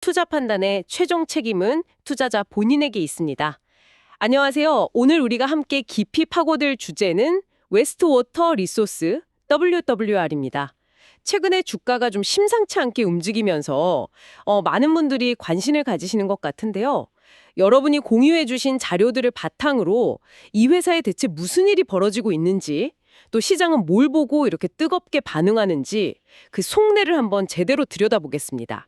투자 판단의 최종 책임은 투자자 본인에게 있습니다. 안녕하세요. 오늘 우리가 함께 깊이 파고들 주제는 웨스트워터 리소스 WWR입니다. 최근에 주가가 좀 심상치 않게 움직이면서 많은 분들이 관심을 가지시는 것 같은데요. 여러분이 공유해 주신 자료들을 바탕으로 이 회사에 대체 무슨 일이 벌어지고 있는지, 또 시장은 뭘 보고 이렇게 뜨겁게 반응하는지 그 속내를 한번 제대로 들여다보겠습니다.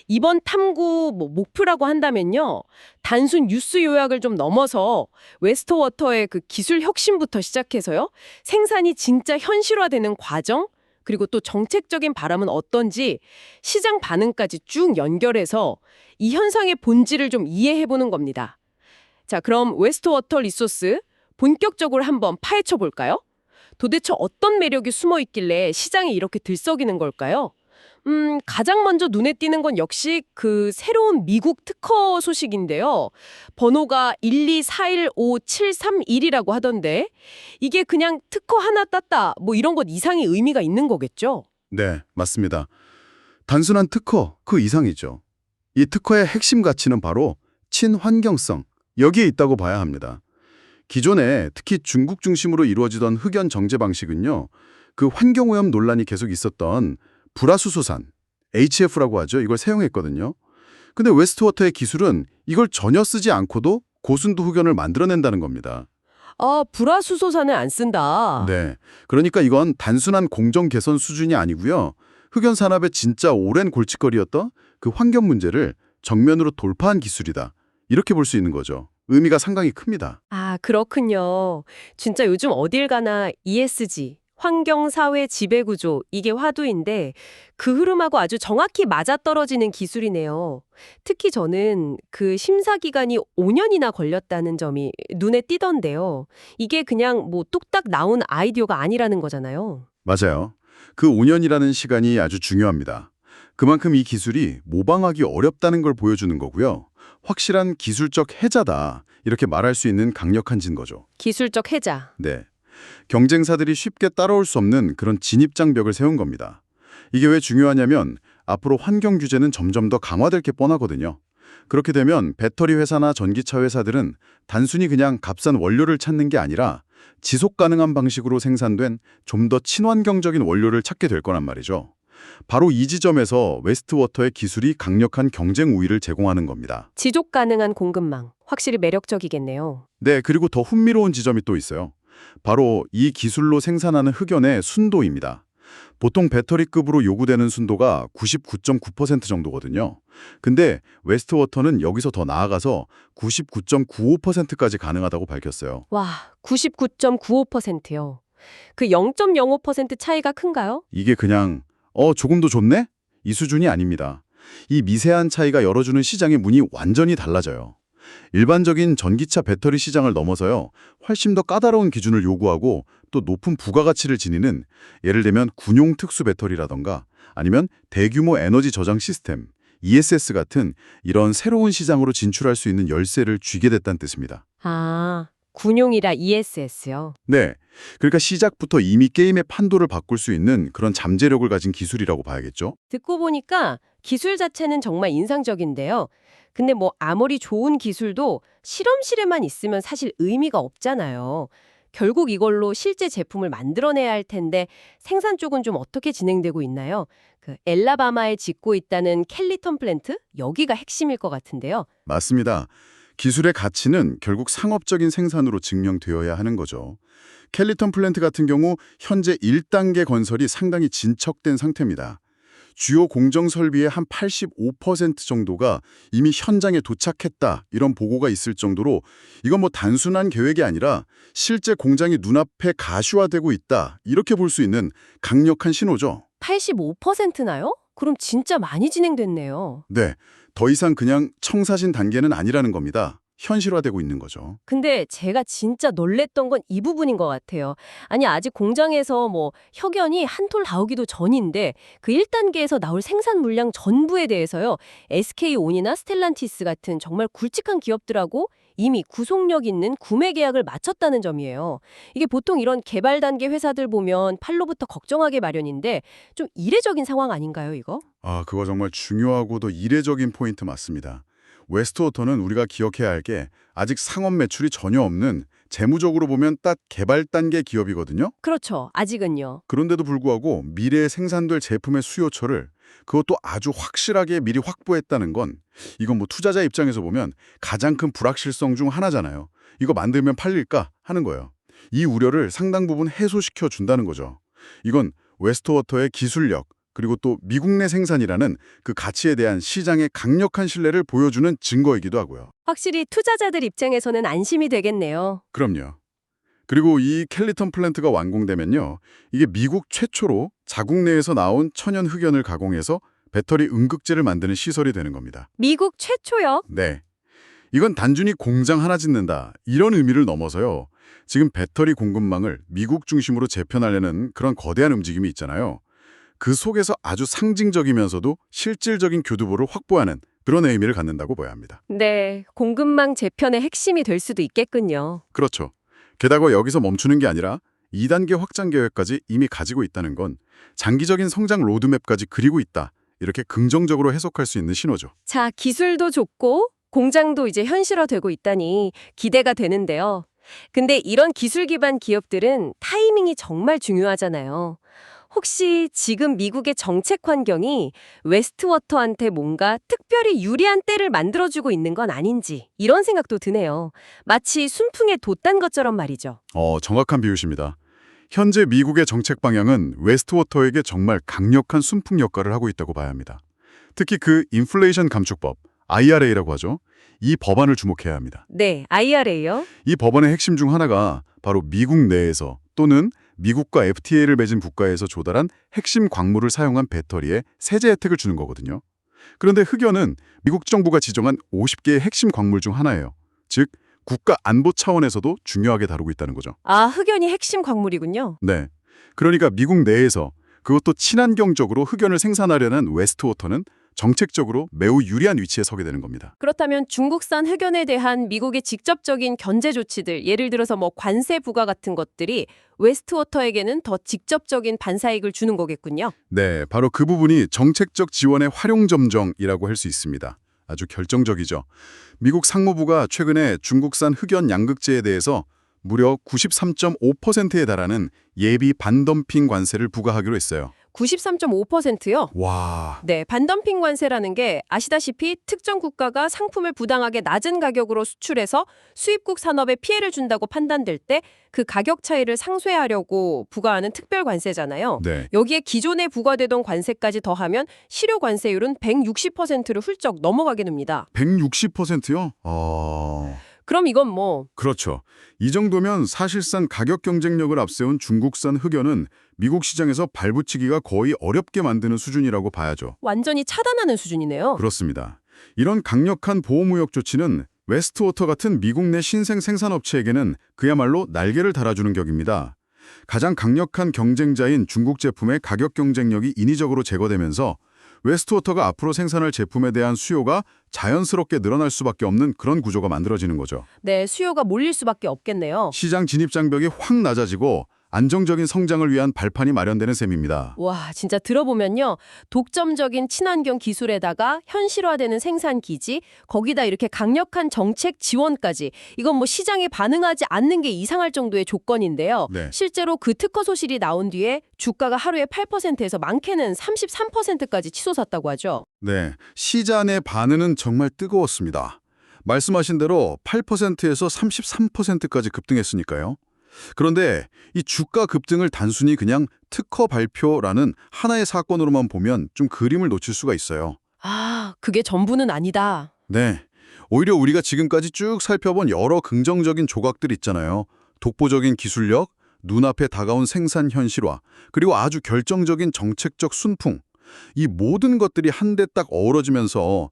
이번 탐구 목표라고 한다면요. 단순 뉴스 요약을 좀 넘어서 웨스트워터의 그 기술 혁신부터 시작해서요. 생산이 진짜 현실화되는 과정, 그리고 또 정책적인 바람은 어떤지 시장 반응까지 쭉 연결해서 이 현상의 본질을 좀 이해해보는 겁니다. 자, 그럼 웨스트워터 리소스 본격적으로 한번 파헤쳐 볼까요? 도대체 어떤 매력이 숨어 있길래 시장이 이렇게 들썩이는 걸까요? 가장 먼저 눈에 띄는 건 역시 그 새로운 미국 특허 소식인데요. 번호가 1241571이라고 하던데 이게 그냥 특허 하나 땄다 뭐 이런 것 이상의 의미가 있는 거겠죠? 네, 맞습니다. 단순한 특허, 그 이상이죠. 이 특허의 핵심 가치는 바로 친환경성, 여기에 있다고 봐야 합니다. 기존에 특히 중국 중심으로 이루어지던 흑연 정제 방식은요, 그 환경오염 논란이 계속 있었던 불화수소산, HF라고 하죠. 이걸 사용했거든요. 근데 웨스트워터의 기술은 이걸 전혀 쓰지 않고도 고순도 흑연을 만들어낸다는 겁니다. 아, 불화수소산을 안 쓴다. 네, 그러니까 이건 단순한 공정 개선 수준이 아니고요. 흑연 산업의 진짜 오랜 골칫거리였던 그 환경 문제를 정면으로 돌파한 기술이다. 이렇게 볼 수 있는 거죠. 의미가 상당히 큽니다. 아, 그렇군요. 진짜 요즘 어딜 가나 ESG, 환경사회 지배구조, 이게 화두인데 그 흐름하고 아주 정확히 맞아떨어지는 기술이네요. 특히 저는 그 심사 기간이 5년이나 걸렸다는 점이 눈에 띄던데요. 이게 그냥 뭐 뚝딱 나온 아이디어가 아니라는 거잖아요. 맞아요. 그 5년이라는 시간이 아주 중요합니다. 그만큼 이 기술이 모방하기 어렵다는 걸 보여주는 거고요. 확실한 기술적 해자다. 이렇게 말할 수 있는 강력한 증거죠. 기술적 해자. 네. 경쟁사들이 쉽게 따라올 수 없는 그런 진입장벽을 세운 겁니다. 이게 왜 중요하냐면 앞으로 환경 규제는 점점 더 강화될 게 뻔하거든요. 그렇게 되면 배터리 회사나 전기차 회사들은 단순히 그냥 값싼 원료를 찾는 게 아니라 지속 가능한 방식으로 생산된 좀 더 친환경적인 원료를 찾게 될 거란 말이죠. 바로 이 지점에서 웨스트워터의 기술이 강력한 경쟁 우위를 제공하는 겁니다. 지속 가능한 공급망. 확실히 매력적이겠네요. 네, 그리고 더 흥미로운 지점이 또 있어요. 바로 이 기술로 생산하는 흑연의 순도입니다. 보통 배터리급으로 요구되는 순도가 99.9% 정도거든요. 근데 웨스트워터는 여기서 더 나아가서 99.95%까지 가능하다고 밝혔어요. 와, 99.95%요. 그 0.05% 차이가 큰가요? 이게 그냥 조금 더 좋네? 이 수준이 아닙니다. 이 미세한 차이가 열어주는 시장의 문이 완전히 달라져요. 일반적인 전기차 배터리 시장을 넘어서요. 훨씬 더 까다로운 기준을 요구하고 또 높은 부가가치를 지니는 예를 들면 군용 특수 배터리라던가 아니면 대규모 에너지 저장 시스템, ESS 같은 이런 새로운 시장으로 진출할 수 있는 열쇠를 쥐게 됐다는 뜻입니다. 아, 군용이라 ESS요. 네, 그러니까 시작부터 이미 게임의 판도를 바꿀 수 있는 그런 잠재력을 가진 기술이라고 봐야겠죠? 듣고 보니까 기술 자체는 정말 인상적인데요. 근데 뭐 아무리 좋은 기술도 실험실에만 있으면 사실 의미가 없잖아요. 결국 이걸로 실제 제품을 만들어내야 할 텐데 생산 쪽은 좀 어떻게 진행되고 있나요? 그 엘라바마에 짓고 있다는 켈리턴 플랜트? 여기가 핵심일 것 같은데요. 맞습니다. 기술의 가치는 결국 상업적인 생산으로 증명되어야 하는 거죠. 켈리턴 플랜트 같은 경우 현재 1단계 건설이 상당히 진척된 상태입니다. 주요 공정 설비의 한 85% 정도가 이미 현장에 도착했다 이런 보고가 있을 정도로 이건 뭐 단순한 계획이 아니라 실제 공장이 눈앞에 가시화되고 있다 이렇게 볼 수 있는 강력한 신호죠. 85%나요? 그럼 진짜 많이 진행됐네요. 네, 더 이상 그냥 청사진 단계는 아니라는 겁니다. 현실화되고 있는 거죠. 근데 제가 진짜 놀랬던 건 이 부분인 것 같아요. 아니, 아직 공장에서 뭐 혁연이 한 톨 나오기도 전인데 그 1단계에서 나올 생산 물량 전부에 대해서요. SK온이나 스텔란티스 같은 정말 굵직한 기업들하고 이미 구속력 있는 구매 계약을 마쳤다는 점이에요. 이게 보통 이런 개발 단계 회사들 보면 팔로부터 걱정하게 마련인데 좀 이례적인 상황 아닌가요, 이거? 그거 정말 중요하고도 이례적인 포인트 맞습니다. 웨스트워터는 우리가 기억해야 할 게 아직 상업 매출이 전혀 없는 재무적으로 보면 딱 개발 단계 기업이거든요. 그렇죠. 아직은요. 그런데도 불구하고 미래에 생산될 제품의 수요처를 그것도 아주 확실하게 미리 확보했다는 건 이건 뭐 투자자 입장에서 보면 가장 큰 불확실성 중 하나잖아요. 이거 만들면 팔릴까 하는 거예요. 이 우려를 상당 부분 해소시켜 준다는 거죠. 이건 웨스트워터의 기술력 그리고 또 미국 내 생산이라는 그 가치에 대한 시장의 강력한 신뢰를 보여주는 증거이기도 하고요. 확실히 투자자들 입장에서는 안심이 되겠네요. 그럼요. 그리고 이 켈리턴 플랜트가 완공되면요. 이게 미국 최초로 자국 내에서 나온 천연 흑연을 가공해서 배터리 응급제를 만드는 시설이 되는 겁니다. 미국 최초요? 네. 이건 단순히 공장 하나 짓는다 이런 의미를 넘어서요. 지금 배터리 공급망을 미국 중심으로 재편하려는 그런 거대한 움직임이 있잖아요. 그 속에서 아주 상징적이면서도 실질적인 교두보를 확보하는 그런 의미를 갖는다고 봐야 합니다. 네, 공급망 재편의 핵심이 될 수도 있겠군요. 그렇죠. 게다가 여기서 멈추는 게 아니라 2단계 확장 계획까지 이미 가지고 있다는 건 장기적인 성장 로드맵까지 그리고 있다. 이렇게 긍정적으로 해석할 수 있는 신호죠. 자, 기술도 좋고 공장도 이제 현실화되고 있다니 기대가 되는데요. 근데 이런 기술 기반 기업들은 타이밍이 정말 중요하잖아요. 혹시 지금 미국의 정책 환경이 웨스트워터한테 뭔가 특별히 유리한 때를 만들어주고 있는 건 아닌지 이런 생각도 드네요. 마치 순풍에 돛단 것처럼 말이죠. 정확한 비유십니다. 현재 미국의 정책 방향은 웨스트워터에게 정말 강력한 순풍 역할을 하고 있다고 봐야 합니다. 특히 그 인플레이션 감축법, IRA라고 하죠. 이 법안을 주목해야 합니다. 네, IRA요? 이 법안의 핵심 중 하나가 바로 미국 내에서 또는 미국과 FTA를 맺은 국가에서 조달한 핵심 광물을 사용한 배터리에 세제 혜택을 주는 거거든요. 그런데 흑연은 미국 정부가 지정한 50개의 핵심 광물 중 하나예요. 즉, 국가 안보 차원에서도 중요하게 다루고 있다는 거죠. 아, 흑연이 핵심 광물이군요. 네. 그러니까 미국 내에서 그것도 친환경적으로 흑연을 생산하려는 웨스트워터는 정책적으로 매우 유리한 위치에 서게 되는 겁니다. 그렇다면 중국산 흑연에 대한 미국의 직접적인 견제 조치들, 예를 들어서 뭐 관세 부과 같은 것들이 웨스트워터에게는 더 직접적인 반사이익을 주는 거겠군요. 네, 바로 그 부분이 정책적 지원의 활용점정이라고 할 수 있습니다. 아주 결정적이죠. 미국 상무부가 최근에 중국산 흑연 양극재에 대해서 무려 93.5%에 달하는 예비 반덤핑 관세를 부과하기로 했어요. 93.5%요? 와, 네, 반덤핑 관세라는 게 아시다시피 특정 국가가 상품을 부당하게 낮은 가격으로 수출해서 수입국 산업에 피해를 준다고 판단될 때 그 가격 차이를 상쇄하려고 부과하는 특별 관세잖아요. 네. 여기에 기존에 부과되던 관세까지 더하면 실효 관세율은 160%를 훌쩍 넘어가게 됩니다. 160%요? 그럼 이건 뭐 그렇죠. 이 정도면 사실상 가격 경쟁력을 앞세운 중국산 흑연은 미국 시장에서 발붙이기가 거의 어렵게 만드는 수준이라고 봐야죠. 완전히 차단하는 수준이네요. 그렇습니다. 이런 강력한 보호무역 조치는 웨스트워터 같은 미국 내 신생 생산업체에게는 그야말로 날개를 달아주는 격입니다. 가장 강력한 경쟁자인 중국 제품의 가격 경쟁력이 인위적으로 제거되면서 웨스트워터가 앞으로 생산할 제품에 대한 수요가 자연스럽게 늘어날 수밖에 없는 그런 구조가 만들어지는 거죠. 네, 수요가 몰릴 수밖에 없겠네요. 시장 진입 장벽이 확 낮아지고 안정적인 성장을 위한 발판이 마련되는 셈입니다. 와, 진짜 들어보면요. 독점적인 친환경 기술에다가 현실화되는 생산 기지, 거기다 이렇게 강력한 정책 지원까지. 이건 뭐 시장에 반응하지 않는 게 이상할 정도의 조건인데요. 네. 실제로 그 특허 소식이 나온 뒤에 주가가 하루에 8%에서 많게는 33%까지 치솟았다고 하죠. 네, 시장의 반응은 정말 뜨거웠습니다. 말씀하신 대로 8%에서 33%까지 급등했으니까요. 그런데 이 주가 급등을 단순히 그냥 특허 발표라는 하나의 사건으로만 보면 좀 그림을 놓칠 수가 있어요. 아, 그게 전부는 아니다. 네, 오히려 우리가 지금까지 쭉 살펴본 여러 긍정적인 조각들 있잖아요. 독보적인 기술력, 눈앞에 다가온 생산 현실화, 그리고 아주 결정적인 정책적 순풍. 이 모든 것들이 한데 딱 어우러지면서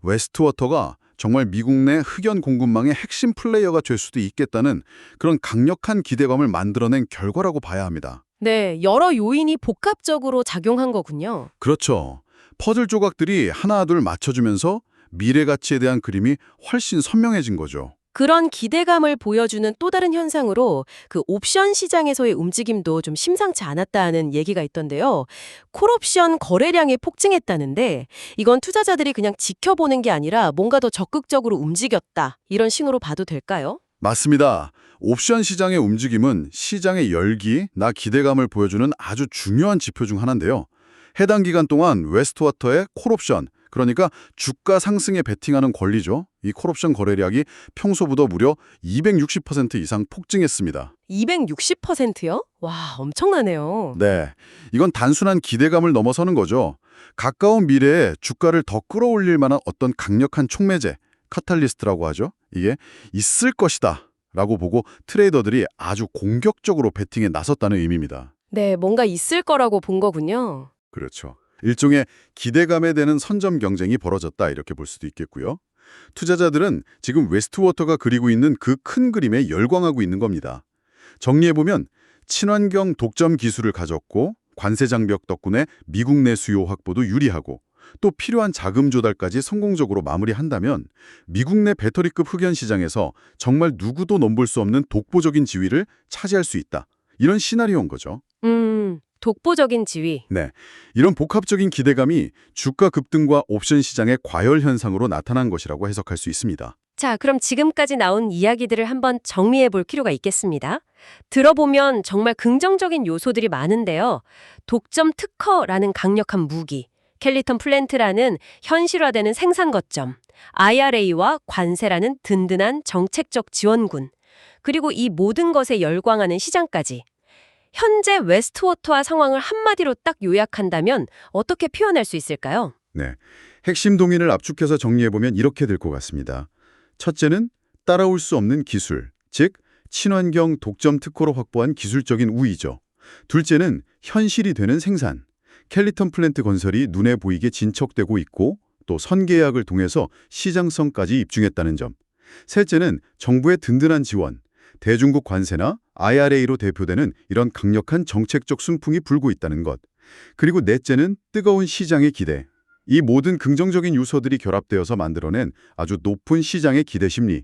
웨스트워터가 정말 미국 내 흑연 공급망의 핵심 플레이어가 될 수도 있겠다는 그런 강력한 기대감을 만들어낸 결과라고 봐야 합니다. 네, 여러 요인이 복합적으로 작용한 거군요. 그렇죠. 퍼즐 조각들이 하나 둘 맞춰주면서 미래 가치에 대한 그림이 훨씬 선명해진 거죠. 그런 기대감을 보여주는 또 다른 현상으로 그 옵션 시장에서의 움직임도 좀 심상치 않았다는 얘기가 있던데요. 콜옵션 거래량이 폭증했다는데 이건 투자자들이 그냥 지켜보는 게 아니라 뭔가 더 적극적으로 움직였다. 이런 징후로 봐도 될까요? 맞습니다. 옵션 시장의 움직임은 시장의 열기나 기대감을 보여주는 아주 중요한 지표 중 하나인데요. 해당 기간 동안 웨스트워터의 콜옵션, 그러니까 주가 상승에 베팅하는 권리죠. 이 콜옵션 거래량이 평소보다 무려 260% 이상 폭증했습니다. 260%요? 와, 엄청나네요. 네, 이건 단순한 기대감을 넘어서는 거죠. 가까운 미래에 주가를 더 끌어올릴 만한 어떤 강력한 촉매제, 카탈리스트라고 하죠. 이게 있을 것이다 라고 보고 트레이더들이 아주 공격적으로 베팅에 나섰다는 의미입니다. 네, 뭔가 있을 거라고 본 거군요. 그렇죠. 일종의 기대감에 대는 선점 경쟁이 벌어졌다 이렇게 볼 수도 있겠고요. 투자자들은 지금 웨스트워터가 그리고 있는 그 큰 그림에 열광하고 있는 겁니다. 정리해보면 친환경 독점 기술을 가졌고 관세 장벽 덕분에 미국 내 수요 확보도 유리하고 또 필요한 자금 조달까지 성공적으로 마무리한다면 미국 내 배터리급 흑연 시장에서 정말 누구도 넘볼 수 없는 독보적인 지위를 차지할 수 있다. 이런 시나리오인 거죠. 독보적인 지위. 네, 이런 복합적인 기대감이 주가 급등과 옵션 시장의 과열 현상으로 나타난 것이라고 해석할 수 있습니다. 자, 그럼 지금까지 나온 이야기들을 한번 정리해 볼 필요가 있겠습니다. 들어보면 정말 긍정적인 요소들이 많은데요. 독점 특허라는 강력한 무기, 켈리턴 플랜트라는 현실화되는 생산 거점, IRA와 관세라는 든든한 정책적 지원군, 그리고 이 모든 것에 열광하는 시장까지. 현재 웨스트워터와 상황을 한마디로 딱 요약한다면 어떻게 표현할 수 있을까요? 네, 핵심 동인을 압축해서 정리해보면 이렇게 될 것 같습니다. 첫째는 따라올 수 없는 기술, 즉 친환경 독점 특허로 확보한 기술적인 우위죠. 둘째는 현실이 되는 생산, 켈리턴 플랜트 건설이 눈에 보이게 진척되고 있고 또 선계약을 통해서 시장성까지 입증했다는 점. 셋째는 정부의 든든한 지원, 대중국 관세나 IRA로 대표되는 이런 강력한 정책적 순풍이 불고 있다는 것. 그리고 넷째는 뜨거운 시장의 기대. 이 모든 긍정적인 요소들이 결합되어서 만들어낸 아주 높은 시장의 기대 심리.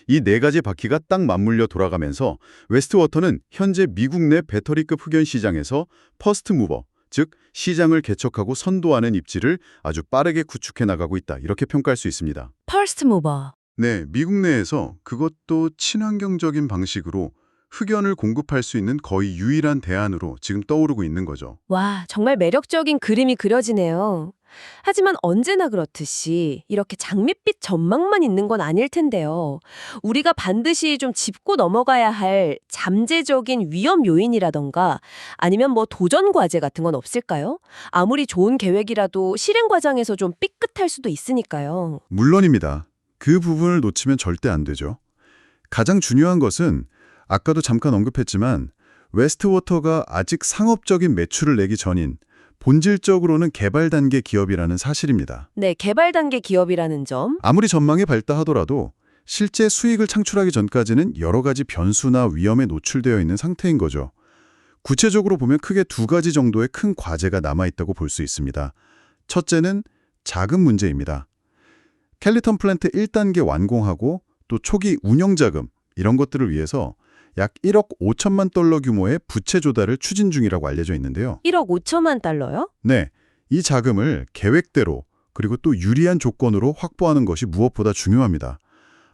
이 네 가지 바퀴가 딱 맞물려 돌아가면서 웨스트워터는 현재 미국 내 배터리급 흑연 시장에서 퍼스트 무버, 즉 시장을 개척하고 선도하는 입지를 아주 빠르게 구축해 나가고 있다. 이렇게 평가할 수 있습니다. 퍼스트 무버. 네, 미국 내에서 그것도 친환경적인 방식으로 흑연을 공급할 수 있는 거의 유일한 대안으로 지금 떠오르고 있는 거죠. 와, 정말 매력적인 그림이 그려지네요. 하지만 언제나 그렇듯이 이렇게 장밋빛 전망만 있는 건 아닐 텐데요. 우리가 반드시 좀 짚고 넘어가야 할 잠재적인 위험 요인이라던가 아니면 뭐 도전 과제 같은 건 없을까요? 아무리 좋은 계획이라도 실행 과정에서 좀 삐끗할 수도 있으니까요. 물론입니다. 그 부분을 놓치면 절대 안 되죠. 가장 중요한 것은 아까도 잠깐 언급했지만 웨스트워터가 아직 상업적인 매출을 내기 전인 본질적으로는 개발 단계 기업이라는 사실입니다. 네, 개발 단계 기업이라는 점. 아무리 전망이 밝다 하더라도 실제 수익을 창출하기 전까지는 여러 가지 변수나 위험에 노출되어 있는 상태인 거죠. 구체적으로 보면 크게 두 가지 정도의 큰 과제가 남아있다고 볼 수 있습니다. 첫째는 자금 문제입니다. 켈리턴 플랜트 1단계 완공하고 또 초기 운영자금 이런 것들을 위해서 약 1억 5천만 달러 규모의 부채 조달을 추진 중이라고 알려져 있는데요. 1억 5천만 달러요? 네, 이 자금을 계획대로 그리고 또 유리한 조건으로 확보하는 것이 무엇보다 중요합니다.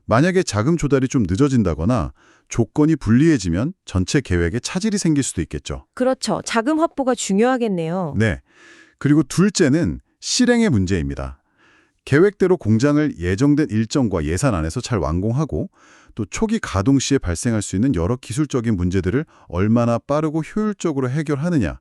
만약에 자금 조달이 좀 늦어진다거나 조건이 불리해지면 전체 계획에 차질이 생길 수도 있겠죠. 그렇죠. 자금 확보가 중요하겠네요. 네, 그리고 둘째는 실행의 문제입니다. 계획대로 공장을 예정된 일정과 예산 안에서 잘 완공하고 또 초기 가동 시에 발생할 수 있는 여러 기술적인 문제들을 얼마나 빠르고 효율적으로 해결하느냐,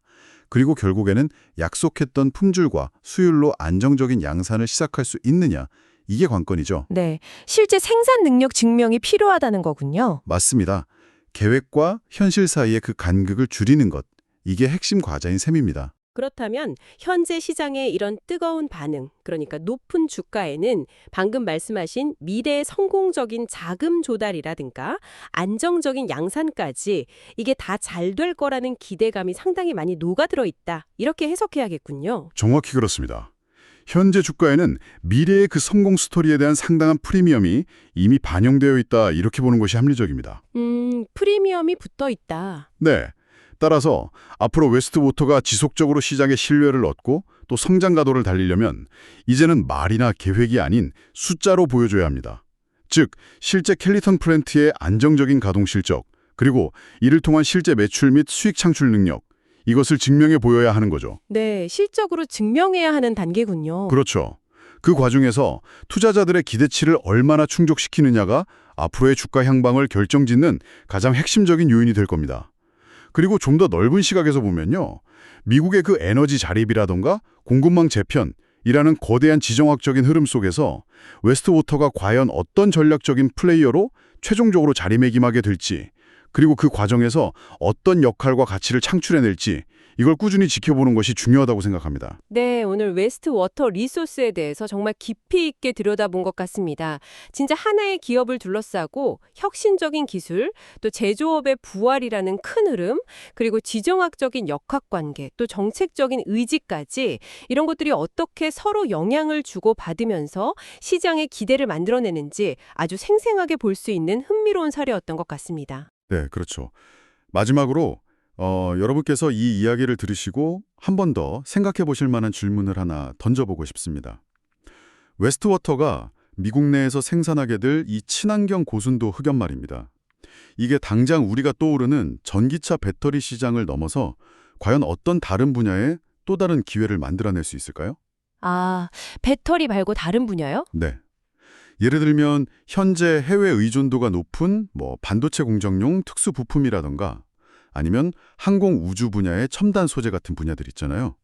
그리고 결국에는 약속했던 품질과 수율로 안정적인 양산을 시작할 수 있느냐, 이게 관건이죠. 네, 실제 생산 능력 증명이 필요하다는 거군요. 맞습니다. 계획과 현실 사이의 그 간극을 줄이는 것, 이게 핵심 과제인 셈입니다. 그렇다면 현재 시장의 이런 뜨거운 반응, 그러니까 높은 주가에는 방금 말씀하신 미래의 성공적인 자금 조달이라든가 안정적인 양산까지 이게 다 잘 될 거라는 기대감이 상당히 많이 녹아들어 있다. 이렇게 해석해야겠군요. 정확히 그렇습니다. 현재 주가에는 미래의 그 성공 스토리에 대한 상당한 프리미엄이 이미 반영되어 있다 이렇게 보는 것이 합리적입니다. 프리미엄이 붙어 있다. 네. 따라서 앞으로 웨스트워터가 지속적으로 시장의 신뢰를 얻고 또 성장 가도를 달리려면 이제는 말이나 계획이 아닌 숫자로 보여줘야 합니다. 즉, 실제 켈리턴 플랜트의 안정적인 가동 실적, 그리고 이를 통한 실제 매출 및 수익 창출 능력, 이것을 증명해 보여야 하는 거죠. 네, 실적으로 증명해야 하는 단계군요. 그렇죠. 그 과정에서 투자자들의 기대치를 얼마나 충족시키느냐가 앞으로의 주가 향방을 결정짓는 가장 핵심적인 요인이 될 겁니다. 그리고 좀 더 넓은 시각에서 보면요. 미국의 그 에너지 자립이라던가 공급망 재편이라는 거대한 지정학적인 흐름 속에서 웨스트워터가 과연 어떤 전략적인 플레이어로 최종적으로 자리매김하게 될지, 그리고 그 과정에서 어떤 역할과 가치를 창출해낼지 이걸 꾸준히 지켜보는 것이 중요하다고 생각합니다. 네, 오늘 웨스트워터 리소스에 대해서 정말 깊이 있게 들여다본 것 같습니다. 진짜 하나의 기업을 둘러싸고 혁신적인 기술, 또 제조업의 부활이라는 큰 흐름, 그리고 지정학적인 역학관계, 또 정책적인 의지까지 이런 것들이 어떻게 서로 영향을 주고 받으면서 시장의 기대를 만들어내는지 아주 생생하게 볼 수 있는 흥미로운 사례였던 것 같습니다. 네, 그렇죠. 마지막으로 여러분께서 이 이야기를 들으시고 한 번 더 생각해 보실 만한 질문을 하나 던져보고 싶습니다. 웨스트워터가 미국 내에서 생산하게 될 이 친환경 고순도 흑연 말입니다. 이게 당장 우리가 떠오르는 전기차 배터리 시장을 넘어서 과연 어떤 다른 분야에 또 다른 기회를 만들어낼 수 있을까요? 아, 배터리 말고 다른 분야요? 네. 예를 들면 현재 해외 의존도가 높은 반도체 공정용 특수 부품이라던가 아니면 항공 우주 분야의 첨단 소재 같은 분야들 있잖아요.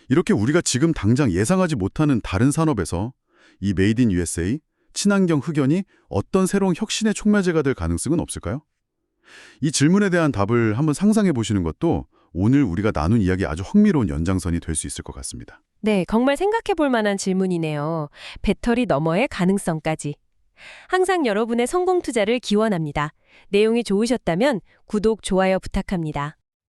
이렇게 우리가 지금 당장 예상하지 못하는 다른 산업에서 이 메이드 인 USA, 친환경 흑연이 어떤 새로운 혁신의 촉매제가 될 가능성은 없을까요? 이 질문에 대한 답을 한번 상상해 보시는 것도 오늘 우리가 나눈 이야기 아주 흥미로운 연장선이 될 수 있을 것 같습니다. 네, 정말 생각해 볼 만한 질문이네요. 배터리 너머의 가능성까지. 항상 여러분의 성공 투자를 기원합니다. 내용이 좋으셨다면 구독, 좋아요 부탁합니다.